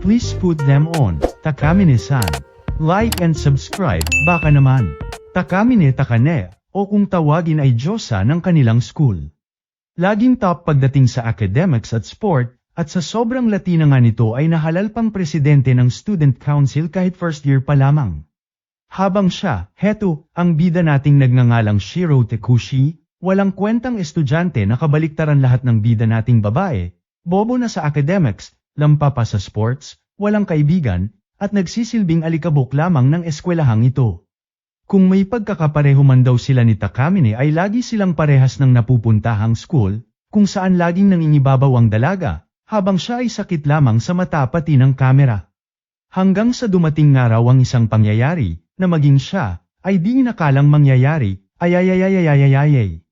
Please put them on. Takamine-san. Like and subscribe, baka naman. Takamine Takane, o kung tawagin ay Diyosa ng kanilang school. Laging top pagdating sa academics at sport, at sa sobrang latina nga nito ay nahalal pang presidente ng student council kahit first year pa lamang. Habang siya, heto, ang bida nating nagngangalang Shiro Tekushi, walang kwentang estudyante na kabaliktaran lahat ng bida nating babae, bobo na sa academics, lampa pa sa sports, walang kaibigan, at nagsisilbing alikabok lamang ng eskwelahang ito. Kung may pagkakapareho man daw sila ni Takamine ay lagi silang parehas ng napupuntahang school, kung saan laging nangingibabaw ang dalaga, habang siya ay sakit lamang sa mata pati ng kamera. Hanggang sa dumating nga raw ang isang pangyayari, na maging siya, ay di inakalang mangyayari, ayayayayayayayay.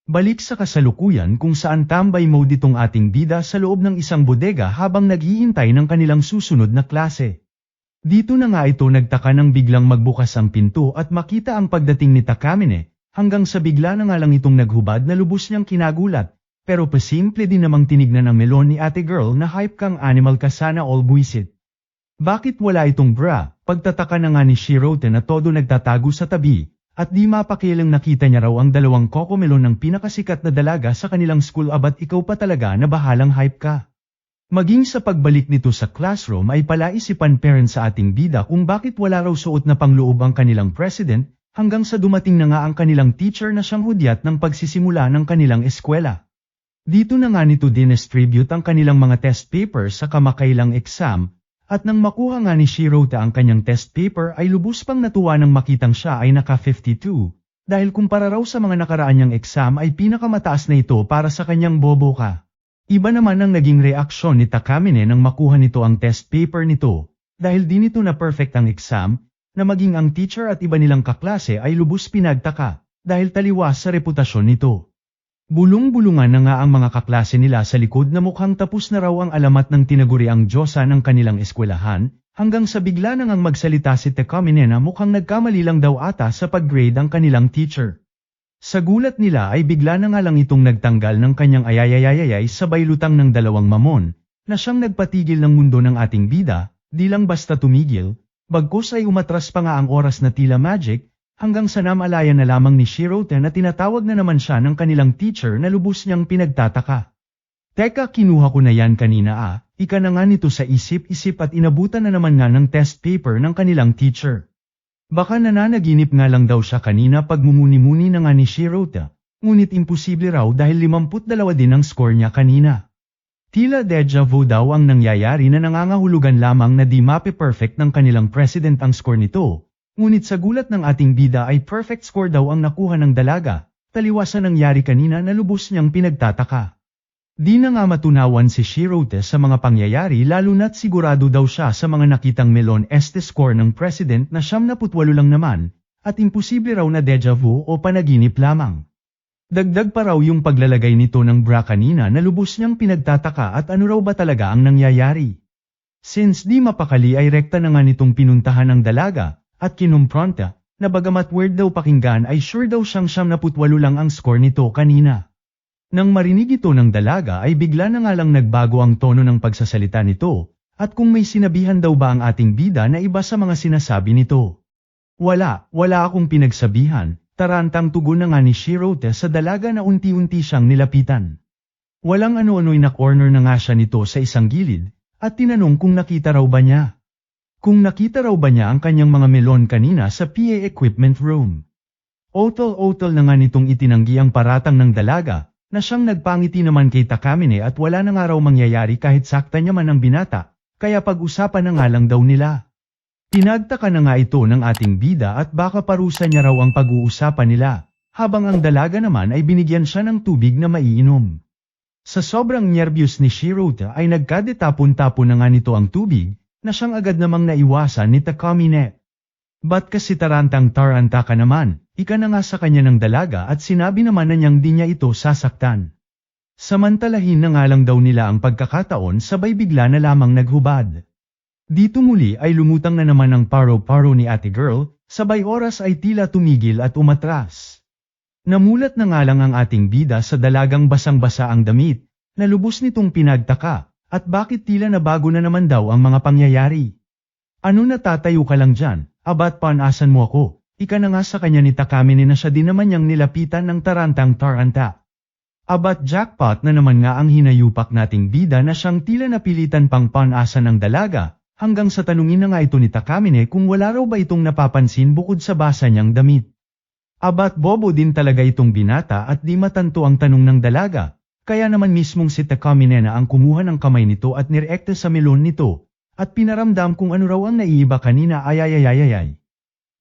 Balik sa kasalukuyan kung saan tambay mode itong ating bida sa loob ng isang bodega habang naghihintay ng kanilang susunod na klase. Dito na nga ito nagtaka nang biglang magbukas ang pinto at makita ang pagdating ni Takamine, hanggang sa bigla na nga lang itong naghubad na lubos niyang kinagulat, pero pasimple din namang tinignan ang melon ni ate girl na hype kang animal ka sana all buisit. Bakit wala itong bra? Pagtataka na nga ni Shirote na todo nagtatago sa tabi, at di mapakialang nakita niya raw ang dalawang kokomelon ng pinakasikat na dalaga sa kanilang school abat ikaw pa talaga na bahalang hype ka. Maging sa pagbalik nito sa classroom ay palaisipan parents sa ating bida kung bakit wala raw suot na pangloob ang kanilang president, hanggang sa dumating na nga ang kanilang teacher na siyang hudyat ng pagsisimula ng kanilang eskwela. Dito na nga nito dinistribute ang kanilang mga test paper sa kamakailang exam, at nang makuha nga ni Shirota ang kanyang test paper ay lubos pang natuwa nang makitang siya ay naka 52, dahil kumpara raw sa mga nakaraan niyang exam ay pinakamataas na ito para sa kanyang bobo ka. Iba naman ang naging reaksyon ni Takamine nang makuha nito ang test paper nito, dahil di nito na perfect ang exam, na maging ang teacher at iba nilang kaklase ay lubos pinagtaka, dahil taliwas sa reputasyon nito. Bulong-bulungan na nga ang mga kaklase nila sa likod na mukhang tapos na raw ang alamat ng tinaguriang Diyosa ng kanilang eskwelahan, hanggang sa bigla na ngang magsalita si Takamine na mukhang nagkamali lang daw ata sa pag-grade ang kanilang teacher. Sa gulat nila ay bigla na nga lang itong nagtanggal ng kanyang ayayayayayay sabay lutang ng dalawang mamon, na siyang nagpatigil ng mundo ng ating bida, di lang basta tumigil, bagkus ay umatras pa nga ang oras na tila magic, hanggang sa namalayan na lamang ni Shirote na tinatawag na naman siya ng kanilang teacher na lubos niyang pinagtataka. Teka, kinuha ko na yan kanina ika na nga nito sa isip-isip at inabutan na naman nga ng test paper ng kanilang teacher. Baka nananaginip nga lang daw siya kanina pagmumuni-muni na nga ni Shirota, ngunit imposible raw dahil 52 din ang score niya kanina. Tila deja vu daw ang nangyayari na nangangahulugan lamang na di mape-perfect ng kanilang president ang score nito, ngunit sa gulat ng ating bida ay perfect score daw ang nakuha ng dalaga, taliwas sa nangyari kanina na lubos niyang pinagtataka. Di na nga matunawan si Shirote sa mga pangyayari lalo na't sigurado daw siya sa mga nakitang melon este score ng president na 78 lang naman, at imposible raw na deja vu o panaginip lamang. Dagdag pa raw yung paglalagay nito ng bra kanina na lubos niyang pinagtataka at ano raw ba talaga ang nangyayari. Since di mapakali ay rekta na nga nitong pinuntahan ng dalaga, at kinumpronta, na bagamat weird daw pakinggan ay sure daw siyang 78 lang ang score nito kanina. Nang marinig ito ng dalaga ay bigla na nga lang nagbago ang tono ng pagsasalita nito, at kung may sinabihan daw ba ang ating bida na iba sa mga sinasabi nito. Wala akong pinagsabihan, tarantang tugon na nga ni Shirote sa dalaga na unti-unti siyang nilapitan. Walang ano-ano'y na-corner na nga siya nito sa isang gilid, at tinanong kung nakita raw ba niya. Kung nakita raw ba niya ang kanyang mga melon kanina sa PA equipment room. Otol-otol na nga nitong itinanggi ang paratang ng dalaga, na siyang nagpangiti naman kay Takamine at wala na nga raw mangyayari kahit sakta niya man ang binata, kaya pag-usapan na nga lang daw nila. Pinagtaka na nga ito ng ating bida at baka parusa niya raw ang pag-uusapan nila, habang ang dalaga naman ay binigyan siya ng tubig na maiinom. Sa sobrang nerbiyos ni Shirota ay nagkadetapon-tapon na nga nito ang tubig, na siyang agad namang naiwasan ni Takamine. Ba't kasi tarantang-taranta ka naman? Ika na nga sa kanya ng dalaga at sinabi naman na niyang di niya ito sasaktan. Samantalahin na nga lang daw nila ang pagkakataon sabay bigla na lamang naghubad. Dito muli ay lumutang na naman ang paro-paro ni ate girl, sabay oras ay tila tumigil at umatras. Namulat na nga lang ang ating bida sa dalagang basang-basa ang damit, na lubos nitong pinagtaka, At bakit tila nabago na naman daw ang mga pangyayari? Ano natatayo ka lang dyan? Abat panasan mo ako. Ika na nga sa kanya ni Takamine na siya din naman niyang nilapitan ng tarantang-taranta. Abat jackpot na naman nga ang hinayupak nating bida na siyang tila napilitan pang panasan ng dalaga, hanggang sa tanungin na nga ito ni Takamine kung wala raw ba itong napapansin bukod sa basa niyang damit. Abat bobo din talaga itong binata at di matanto ang tanong ng dalaga, kaya naman mismong si Takamine na ang kumuha ng kamay nito at nirekta sa melon nito, at pinaramdam kung ano raw ang naiiba kanina ayayayayayay.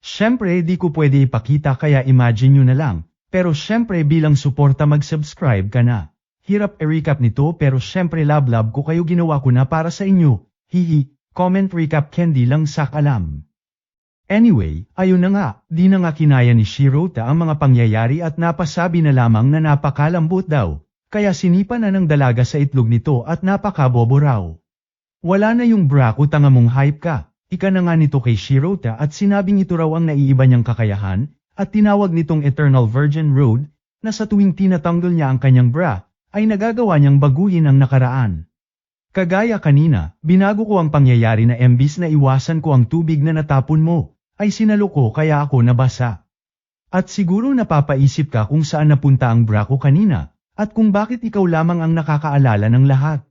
Syempre di ko pwede ipakita kaya imagine nyo na lang, pero syempre bilang suporta mag-subscribe ka na. Hirap i-recap nito pero syempre love ko kayo ginawa ko na para sa inyo, hihi, comment recap candy lang sak alam. Anyway, ayun na nga, di na nga kinaya ni Shirota ang mga pangyayari at napasabi na lamang na napakalambot daw, kaya sinipa na ng dalaga sa itlog nito at napakabobo raw. Wala na yung bra ko tanga mong hype ka. Ika na nga nito kay Shirota at sinabing ito raw ang naiiba niyang kakayahan, at tinawag nitong Eternal Virgin Road, na sa tuwing tinatanggal niya ang kanyang bra, ay nagagawa niyang baguhin ang nakaraan. Kagaya kanina, binago ko ang pangyayari na imbis na iwasan ko ang tubig na natapon mo, ay sinalo ko kaya ako nabasa. At siguro napapaisip ka kung saan napunta ang bra ko kanina, at kung bakit ikaw lamang ang nakakaalala ng lahat.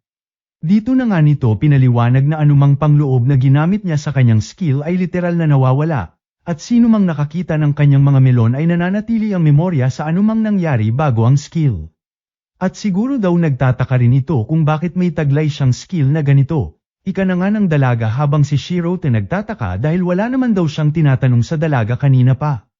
Dito na nga nito pinaliwanag na anumang pangloob na ginamit niya sa kanyang skill ay literal na nawawala, at sino mang nakakita ng kanyang mga melon ay nananatili ang memorya sa anumang nangyari bago ang skill. At siguro daw nagtataka rin ito kung bakit may taglay siyang skill na ganito. Ika na nga ng dalaga habang si Shirota nagtataka dahil wala naman daw siyang tinatanong sa dalaga kanina pa.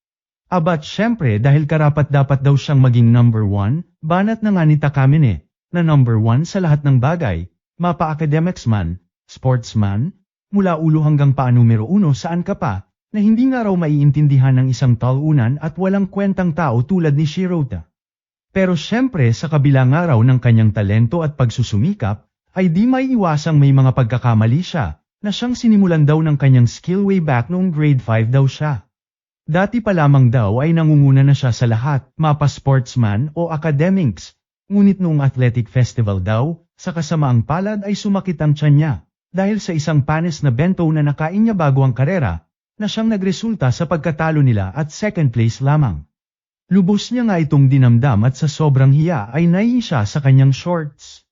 Abat syempre dahil karapat dapat daw siyang maging number 1, banat na nga ni Takamine, na number 1 sa lahat ng bagay. Mapa-academics man, sportsman, mula ulo hanggang paa numero 1 saan ka pa, na hindi nga raw maiintindihan ng isang talunan at walang kwentang tao tulad ni Shirota. Pero syempre sa kabila nga raw ng kanyang talento at pagsusumikap, ay di may iwasang may mga pagkakamali siya, na siyang sinimulan daw ng kanyang skill way back noong grade 5 daw siya. Dati pa lamang daw ay nangunguna na siya sa lahat, mapa-sportsman o academics, ngunit noong athletic festival daw, sa kasamaang palad ay sumakit ang tiyan niya, dahil sa isang panis na bento na nakain niya bago ang karera, na siyang nagresulta sa pagkatalo nila at second place lamang. Lubos niya nga itong dinamdam at sa sobrang hiya ay naihi siya sa kanyang shorts.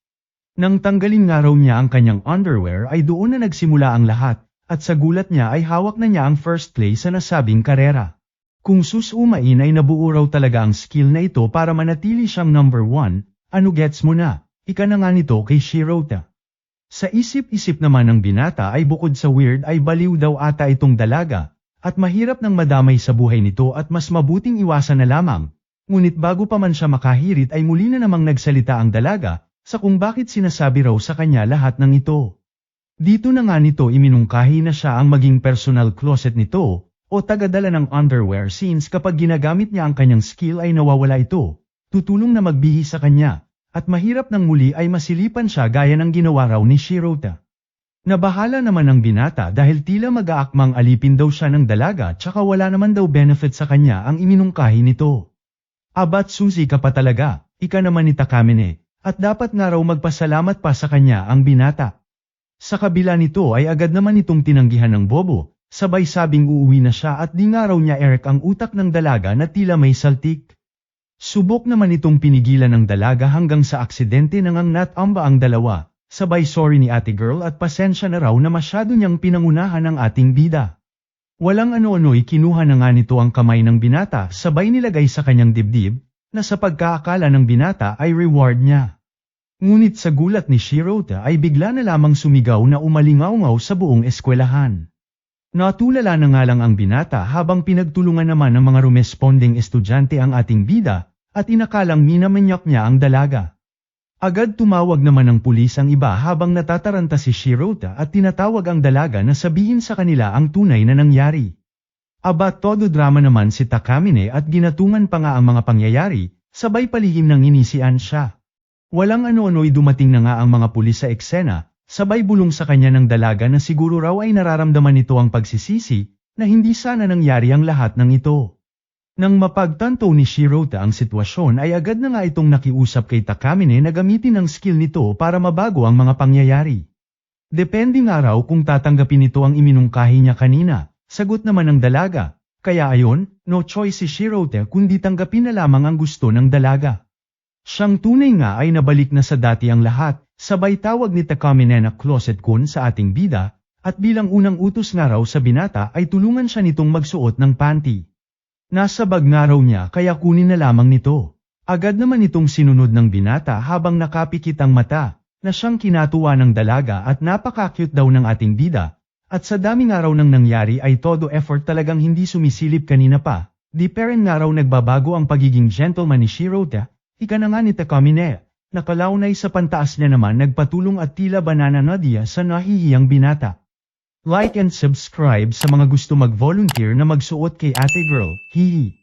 Nang tanggalin nga raw niya ang kanyang underwear ay doon na nagsimula ang lahat, at sa gulat niya ay hawak na niya ang first place sa nasabing karera. Kung susumain ay nabuo raw talaga ang skill na ito para manatili siyang number 1, ano gets mo na? Ika na nga nito kay Shirota. Sa isip-isip naman ng binata ay bukod sa weird ay baliw daw ata itong dalaga, at mahirap nang madamay sa buhay nito at mas mabuting iwasan na lamang. Ngunit bago pa man siya makahirit ay muli na namang nagsalita ang dalaga, sa kung bakit sinasabi raw sa kanya lahat ng ito. Dito na nga nito iminungkahi na siya ang maging personal closet nito, o tagadala ng underwear since kapag ginagamit niya ang kanyang skill ay nawawala ito, tutulong na magbihis sa kanya. At mahirap nang muli ay masilipan siya gaya ng ginawa raw ni Shirota. Nabahala naman ang binata dahil tila mag-aakmang alipin daw siya ng dalaga tsaka wala naman daw benefit sa kanya ang iminungkahi nito. Abat susi ka pa talaga, ika naman ni Takamine, at dapat nga raw magpasalamat pa sa kanya ang binata. Sa kabila nito ay agad naman itong tinanggihan ng bobo, sabay sabing uuwi na siya at di nga raw niya Eric ang utak ng dalaga na tila may saltik. Subok naman itong pinigilan ng dalaga hanggang sa aksidente nangang natamba ang dalawa, sabay sorry ni ate girl at pasensya na raw na masyado niyang pinangunahan ang ating bida. Walang ano-ano'y kinuha na nga nito ang kamay ng binata sabay nilagay sa kanyang dibdib, na sa pagkaakala ng binata ay reward niya. Ngunit sa gulat ni Shirota ay bigla na lamang sumigaw na umalingaw-ngaw sa buong eskwelahan. Natulala na nga lang ang binata habang pinagtulungan naman ng mga rumesponding estudyante ang ating bida, at inakalang minamanyak niya ang dalaga. Agad tumawag naman ng pulis ang iba habang natataranta si Shirota at tinatawag ang dalaga na sabihin sa kanila ang tunay na nangyari. Aba todo drama naman si Takamine at ginatungan pa nga ang mga pangyayari, sabay palihim nang inisian siya. Walang ano-ano'y dumating na nga ang mga pulis sa eksena, sabay bulong sa kanya ng dalaga na siguro raw ay nararamdaman nito ang pagsisisi, na hindi sana nangyari ang lahat ng ito. Nang mapagtanto ni Shirota ang sitwasyon ay agad na nga itong nakiusap kay Takamine na gamitin ang skill nito para mabago ang mga pangyayari. Depende nga raw kung tatanggapin nito ang iminungkahi niya kanina, sagot naman ng dalaga. Kaya ayon, no choice si Shirota kundi tanggapin na lamang ang gusto ng dalaga. Siyang tunay nga ay nabalik na sa dati ang lahat, sabay tawag ni Takamine na closet kun sa ating bida, at bilang unang utos nga raw sa binata ay tulungan siya nitong magsuot ng panty. Nasa bag nga raw niya kaya kunin na lamang nito. Agad naman itong sinunod ng binata habang nakapikit ang mata, na siyang kinatuwa ng dalaga at napaka-cute daw ng ating bida, at sa dami nga raw ng nangyari ay todo effort talagang hindi sumisilip kanina pa, di pa rin nga raw nagbabago ang pagiging gentleman ni Shirota, ika na nga ni Takamine, nakalaunay sa pantaas niya naman nagpatulong at tila banana Nadia sa nahihiyang binata. Like and subscribe sa mga gusto mag-volunteer na magsuot kay Ate Girl, hihi.